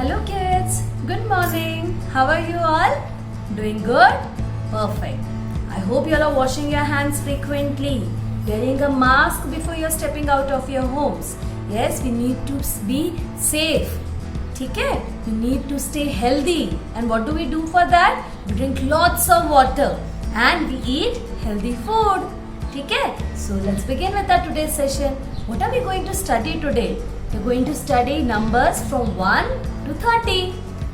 Hello kids, good morning. How are you all? Doing good? Perfect. I hope you all are washing your hands frequently, wearing a mask before you're stepping out of your homes. Yes, we need to be safe. ठीक है? We need to stay healthy. And what do we do for that? We drink lots of water and we eat healthy food. ठीक है? So let's begin with our today's session. What are we going to study today? We're going to study numbers from 1 to 30.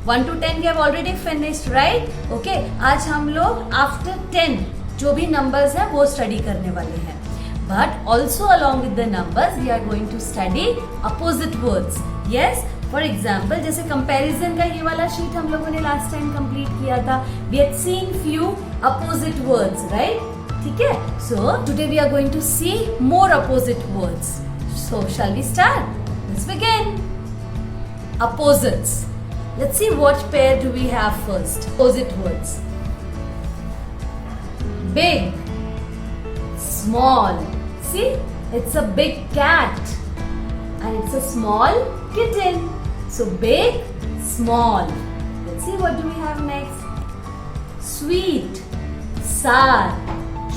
1 to 10 we have already finished, right? Okay, आज हम लोग after 10 जो भी numbers हैं वो study करने वाले हैं. But also along with the numbers we are going to study opposite words. Yes, for example जैसे comparison का ये वाला sheet हम लोगों ने last time complete किया था. We had seen few opposite words, right? ठीक है? So today we are going to see more opposite words. So shall we start? Let's begin. Opposites. Let's see what pair do we have first. Opposite words. Big, small. See, it's a big cat and it's a small kitten. So big, small. Let's see what do we have next. Sweet, sour.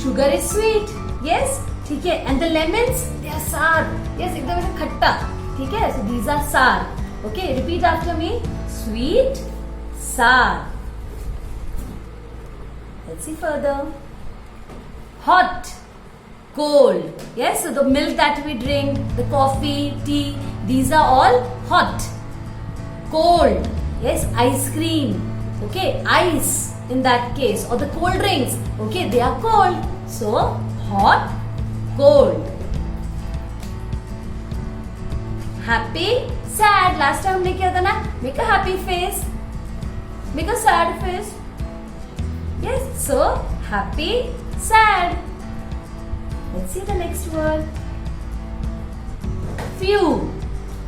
Sugar is sweet. Yes, ठीक है. And the lemons, they are sour. Yes, एकदम ऐसे खट्टा. ठीक है. So these are sour. Okay, repeat after me. Sweet, sour. Let's see further. Hot, cold. Yes, so the milk that we drink, the coffee, tea, these are all hot. Cold. Yes, ice cream. Okay, ice in that case, or the cold drinks. Okay, they are cold. So hot, cold. Happy, sad. Last time हमने किया था ना, make a happy face, make a sad face. Yes, so happy, sad. Let's see the next word. Few,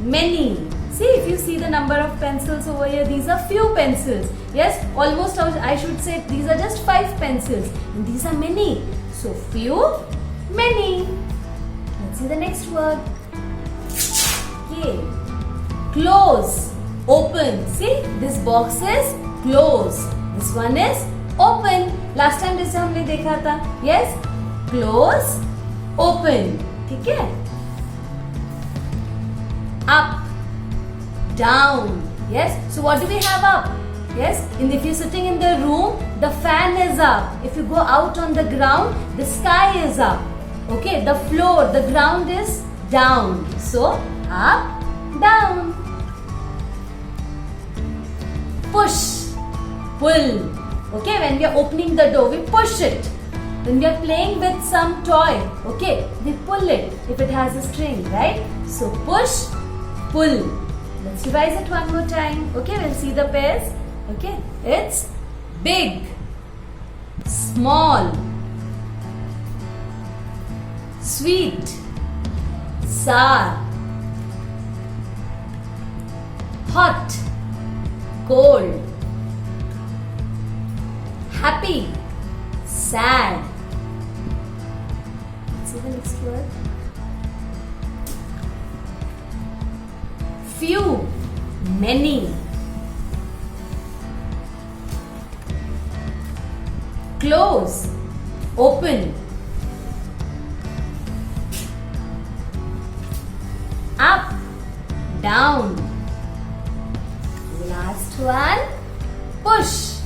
many. See, if you see the number of pencils over here, these are few pencils. Yes, almost I should say these are just 5 pencils. And these are many. So few, many. Let's see the next word. Okay. Close, open. See, this box is close. This one is open. Last time जैसे हमने देखा था. Yes, close, open. ठीक है? Up, down. Yes. So what do we have up? Yes. And if you're sitting in the room, the fan is up. If you go out on the ground, the sky is up. Okay. The floor, the ground is down. So up, down. Push, pull. Okay. When we are opening the door, we push it. When we are playing with some toy, okay, we pull it if it has a string, right? So push, pull. Let's revise it one more time. Okay, we'll see the pairs. Okay, it's big, small, sweet, sour, hot, cold, happy, sad. Let's see the next word. Few, many. Close, open. Up, down. Last one, push,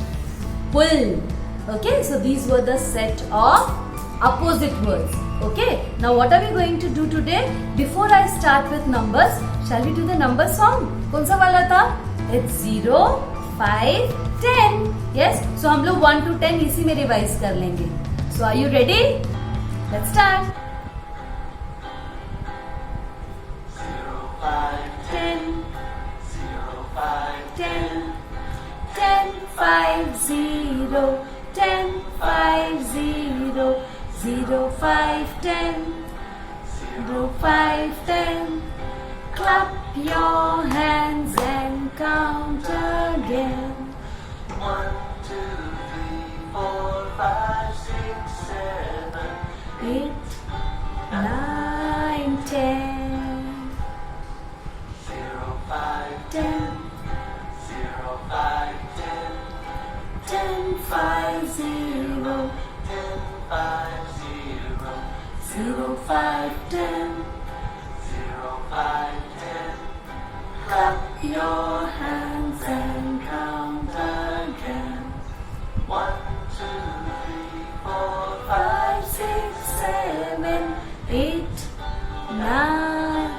pull. Okay, so these were the set of opposite words. Okay, now what are we going to do today? Before I start with numbers, shall we do the number song? कौन सा वाला था? It's 0, 5, 10. Yes, so हम लोग 1 to 10 इसी में revise कर लेंगे. So are you ready? Let's start. 0, 5, 10, 0, 5, 10, 10, 5, 0, 10, 5, 0, 0, 5, 10, 0, 5, 10. Clap your hands and count again. 1, 2, 3, 4, 5, 6, 7, 8, 9, 10. 0, 5, 10, 5, 10. 0, 5, 10. Clap your hands and count again. 1, 2, 3, 4, 5. 5, 6, 7, 8, 9.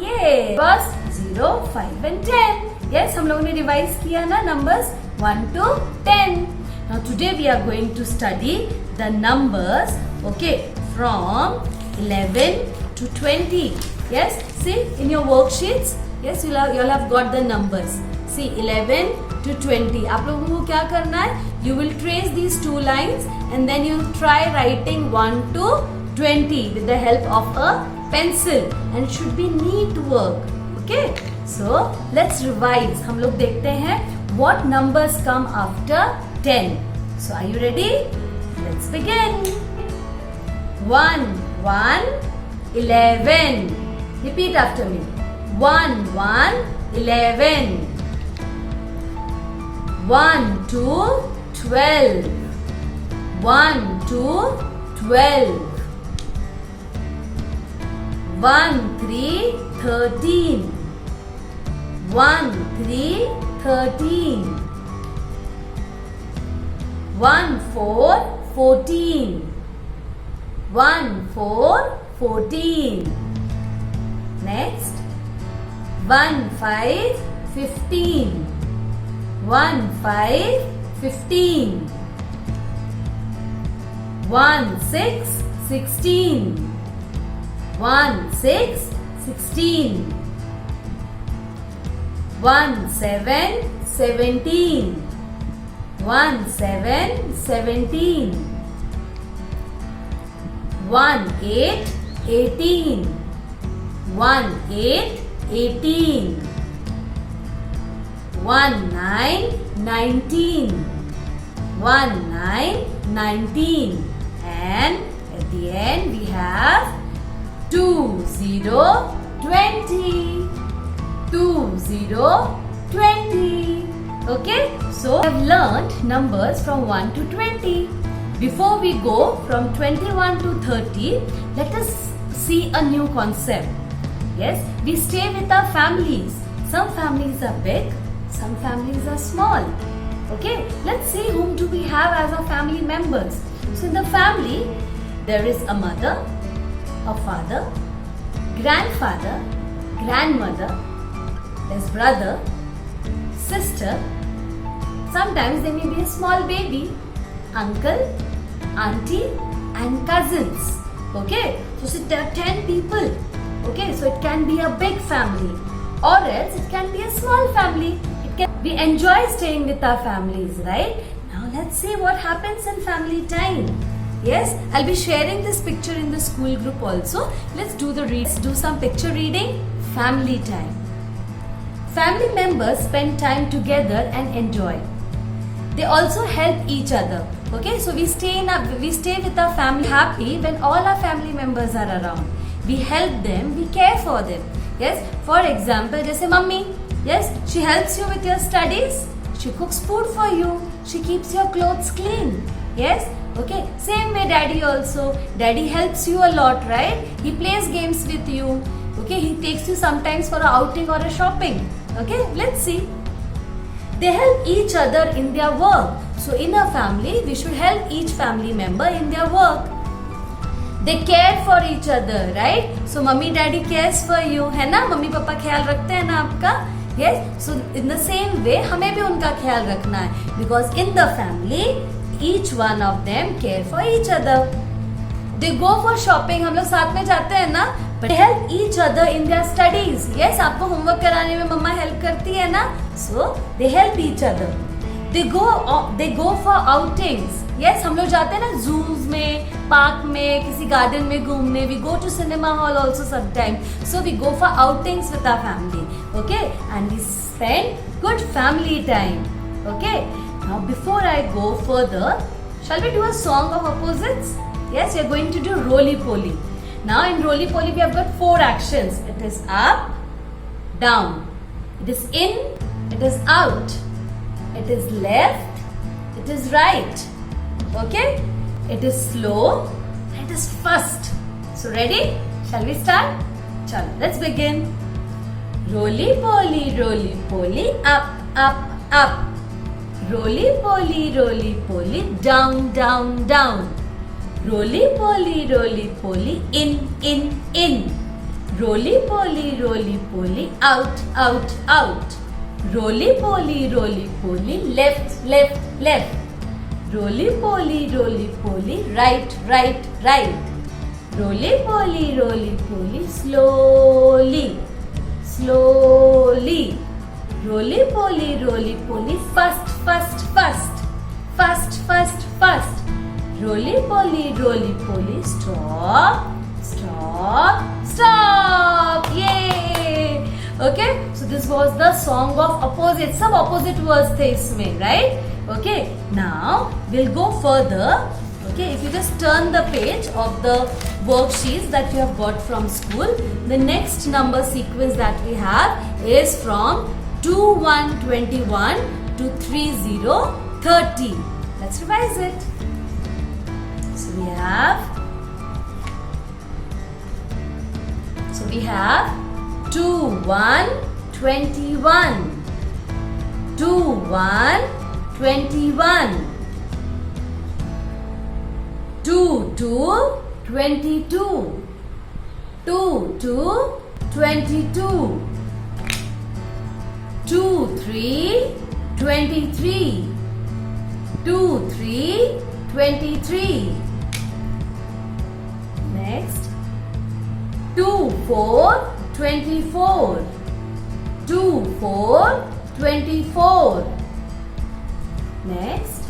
ये बस 0, 5 and 10. Yes, हम लोगों ने रिवाइज किया ना numbers 1 to 10. Now today we are going to study the numbers, okay, from 11 to 20. Yes, see in your worksheets. Yes, you'll have got the numbers. See 11 to 20. आप लोगों को क्या करना है? You will trace these two lines and then you try writing 1 to 20 with the help of a pencil and it should be neat work. Okay, so let's revise. हम लोग देखते हैं what numbers come after 10. So are you ready? Let's begin. 1, 1, 11. Repeat after me. 1, 1, 11. 1, 2, 12. 1, 2, 12. 1, 3, 13. 1, 3, 13. 1, 4, 14. 1, 4, 14. Next. 1, 5, 15. 1, 5, 15. 1, 6, 16. 1, 6, 16. 1, 7, 17. 1, 7, 17. 1, 8, 18. 1, 8, 18. 1, 9, 19. 1, 9, 19. And at the end we have 2, 0, 20. 2, 0, 20. Okay, so we have learned numbers from 1 to 20. Before we go from 21 to 30, let us see a new concept. Yes, we stay with our families. Some families are big, some families are small. Okay, let's see whom do we have as our family members. So in the family, there is a mother, a father, grandfather, grandmother, there's brother, sister, sometimes there may be a small baby, uncle, auntie and cousins. Okay, so there are 10 people. Okay, so it can be a big family or else it can be a small family. We enjoy staying with our families, right? Now let's see what happens in family time. Yes, I'll be sharing this picture in the school group also. Let's do some picture reading. Family time. Family members spend time together and enjoy. They also help each other. Okay, so we stay with our family happy when all our family members are around. We help them, we care for them. Yes, for example, जैसे mummy. Yes, she helps you with your studies. She cooks food for you. She keeps your clothes clean. Yes, okay. Same way daddy also. Daddy helps you a lot, right? He plays games with you. Okay, he takes you sometimes for a outing or a shopping. Okay, let's see. They help each other in their work. So in a family, we should help each family member in their work. They care for each other, right? So mummy daddy cares for you, है ना? Mummy papa ख्याल रखते हैं ना आपका? Yes. So in the same way, हमें भी उनका ख्याल रखना है. Because in the family, each one of them care for each other. They go for shopping. हम लोग साथ में जाते हैं ना? But they help each other in their studies. Yes, आपको homework कराने में मम्मा help करती है ना? So they help each other. They go for outings. Yes, हम लोग जाते हैं ना zoos में, park में, किसी garden में घूमने. We go to cinema hall also sometimes. So we go for outings with our family. Okay, and we spend good family time. Okay. Now before I go further, shall we do a song of opposites? Yes, we are going to do roly-poly. Now in roly-poly we have got 4 actions. It is up, down. It is in, it is out. It is left, it is right. Okay? It is slow, it is fast. So ready? Shall we start? Chalo, let's begin. Roly poly, up, up, up. Roly poly, down, down, down. Roly poly, in. Roly poly, out, out. Roly poly, left, left. Roly poly, right. Roly poly, slowly. Roly poly, fast. Roly poly, stop. Yay! Okay, so this was the song of opposite. Some opposite words थे इसमें, right? Okay, now we'll go further. Okay, if you just turn the page of the worksheets that you have got from school, the next number sequence that we have is from 2121 to 3030. Let's revise it. So we have 21, 21. 21, 21. 22, 22. 22, 22. 23, 23. 23, 23. Next. 24, 24. 24, 24. Next.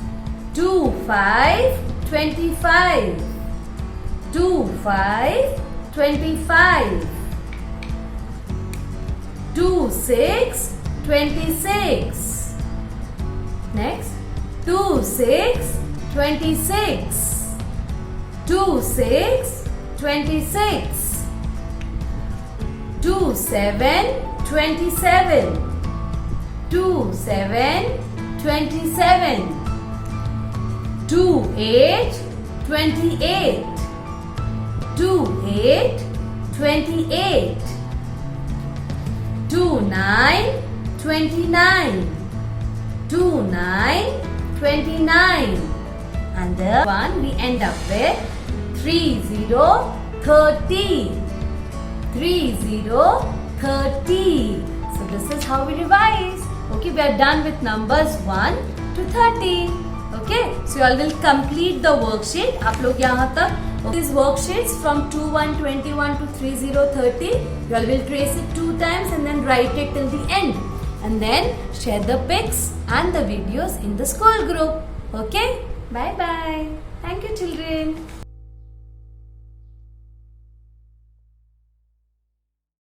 25, 25. 25, 25. 26, 26. Next. 26, 26. 26, 26. 27, 27. 27, 27. 28, 28. 28, 28. 29, 29. 29, 29. And the one we end up with 30, 30. 30, 30. So this is how we revise. Okay, we are done with numbers 1 to 30. Okay, so you all will complete the worksheet. आप लोग यहाँ तक these worksheets from 2121 to 3030. You all will trace it 2 times and then write it till the end. And then share the pics and the videos in the school group. Okay, bye bye. Thank you, children.